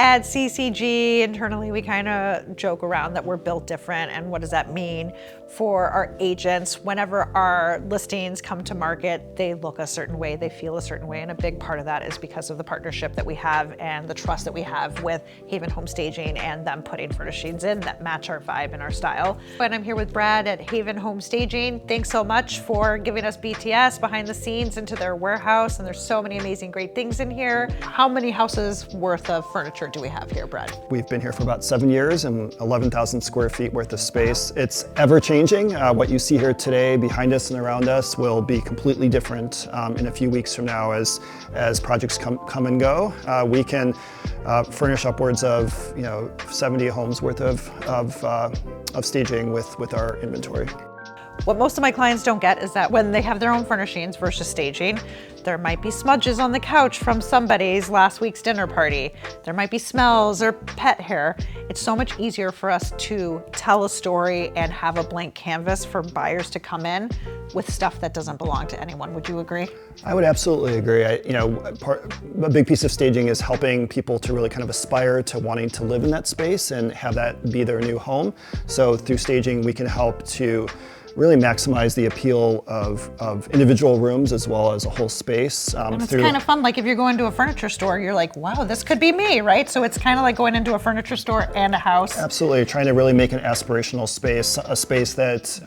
At CCG, internally, we kind of joke around that we're built different, and what does that mean for our agents? Whenever our listings come to market, they look a certain way, they feel a certain way, and a big part of that is because of the partnership that we have and the trust that we have with Haven Home Staging and them putting furnishings in that match our vibe and our style. And I'm here with Brad at Haven Home Staging. Thanks so much for giving us BTS behind the scenes into their warehouse, and there's so many amazing great things in here. How many houses worth of furniture do we have here, Brad? We've been here for about 7 years and 11,000 square feet worth of space. It's ever changing. What you see here today behind us and around us will be completely different in a few weeks from now as projects come and go. We can furnish upwards of 70 homes worth of staging with our inventory. What most of my clients don't get is that when they have their own furnishings versus staging, there might be smudges on the couch from somebody's last week's dinner party. There might be smells or pet hair. It's so much easier for us to tell a story and have a blank canvas for buyers to come in with stuff that doesn't belong to anyone. Would you agree? I would absolutely agree. A big piece of staging is helping people to really kind of aspire to wanting to live in that space and have that be their new home. So through staging, we can help to really maximize the appeal of individual rooms as well as a whole space. And it's kind of fun, like if you're going to a furniture store, you're like, wow, this could be me, right? So it's kind of like going into a furniture store and a house. Absolutely, trying to really make an aspirational space, a space that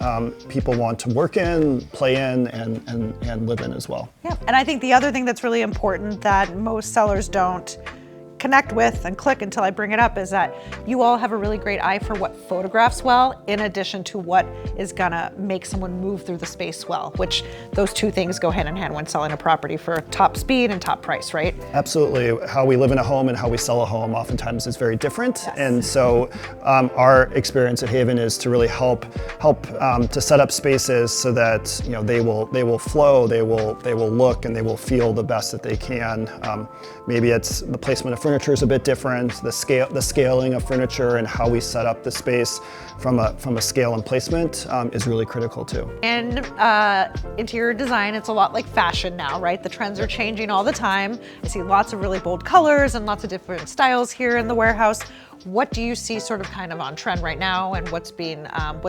people want to work in, play in, and live in as well. Yeah, and I think the other thing that's really important that most sellers don't connect with and click until I bring it up is that you all have a really great eye for what photographs well, in addition to what is gonna make someone move through the space well, which those two things go hand in hand when selling a property for top speed and top price, right? Absolutely. How we live in a home and how we sell a home oftentimes is very different. Yes. And so our experience at Haven is to really help to set up spaces so that they will flow, they will look, and they will feel the best that they can. Maybe it's the placement of furniture is a bit different, the scaling of furniture and how we set up the space from a scale and placement is really critical too. And interior design, it's a lot like fashion now, right? The trends are changing all the time. I see lots of really bold colors and lots of different styles here in the warehouse. What do you see sort of kind of on trend right now, and what's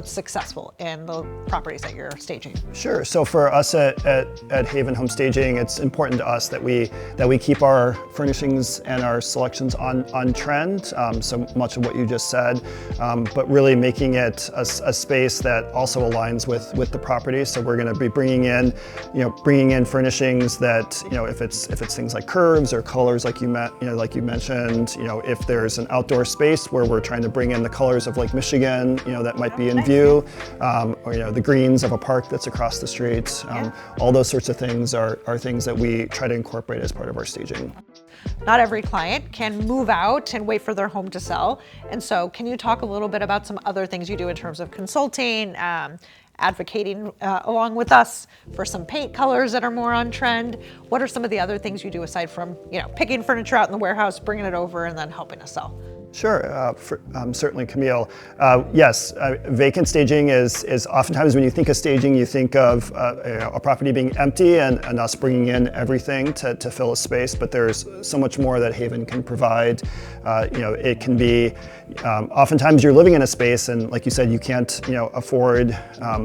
successful in the properties that you're staging? Sure. So for us at Haven Home Staging, it's important to us that we keep our furnishings and our selections on trend. So much of what you just said, but really making it a space that also aligns with the property. So we're going to be bringing in furnishings that if it's things like curves or colors like you mentioned, if there's an outdoor space where we're trying to bring in the colors of Lake Michigan, that might be in view, or the greens of a park that's across the street. All those sorts of things are things that we try to incorporate as part of our staging. Not every client can move out and wait for their home to sell. And so can you talk a little bit about some other things you do in terms of consulting, advocating along with us for some paint colors that are more on trend? What are some of the other things you do aside from picking furniture out in the warehouse, bringing it over, and then helping us sell? Sure, certainly, Camille. Yes, vacant staging is oftentimes when you think of staging, you think of a property being empty and us bringing in everything to fill a space, but there's so much more that Haven can provide. It can be, oftentimes you're living in a space and like you said, you can't afford,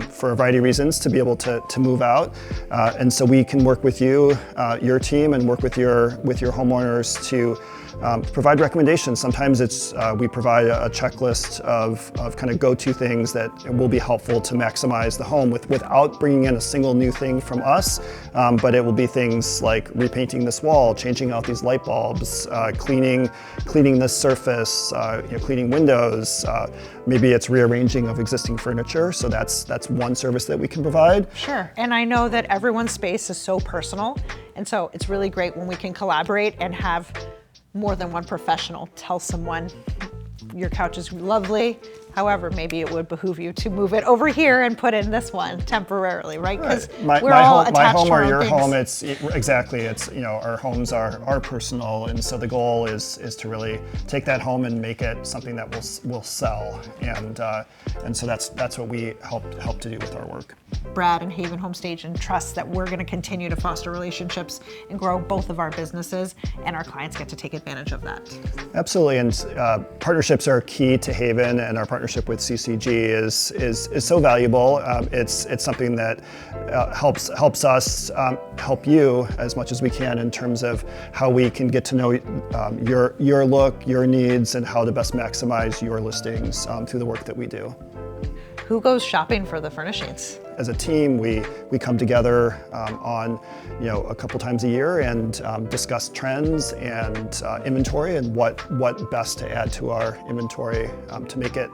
for a variety of reasons, to be able to move out. And so we can work with you, your team, and work with your homeowners to provide recommendations. Sometimes we provide a checklist of kind of go-to things that will be helpful to maximize the home without bringing in a single new thing from us. But it will be things like repainting this wall, changing out these light bulbs, cleaning this surface, cleaning windows. Maybe it's rearranging of existing furniture. So that's one service that we can provide. Sure, and I know that everyone's space is so personal, and so it's really great when we can collaborate and have more than one professional tell someone, your couch is lovely, However, maybe it would behoove you to move it over here and put in this one temporarily, right? Because My we're all home, my attached home to our or own your things. home, exactly. It's, you know, our homes are personal, and so the goal is to really take that home and make it something that will sell, and so that's what we help to do with our work. Brad and Haven Homestaging trust that we're going to continue to foster relationships and grow both of our businesses, and our clients get to take advantage of that. Absolutely, and partnerships are key to Haven, and our partnership with CCG is so valuable. It's something that helps us help you as much as we can in terms of how we can get to know your look, your needs, and how to best maximize your listings through the work that we do. Who goes shopping for the furnishings? As a team, we come together on a couple times a year and discuss trends and inventory and what best to add to our inventory to make it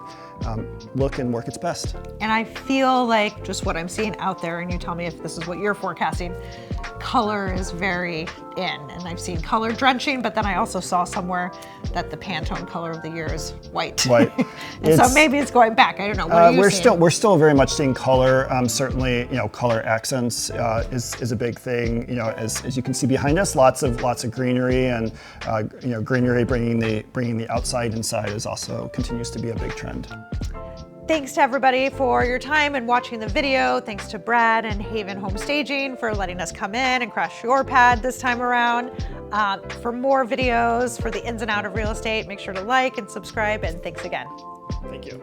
look and work its best. And I feel like just what I'm seeing out there, and you tell me if this is what you're forecasting, color is very in. And I've seen color drenching, but then I also saw somewhere that the Pantone color of the year is white. White. And so maybe it's going back. I don't know. What are you seeing? We're still very much seeing color. Certainly, color accents is a big thing. As you can see behind us, lots of greenery, and greenery bringing the outside inside is also continues to be a big trend. Thanks to everybody for your time and watching the video. Thanks to Brad and Haven Homestaging for letting us come in and crash your pad this time around. For more videos for the ins and out of real estate, make sure to like and subscribe, and thanks again. Thank you.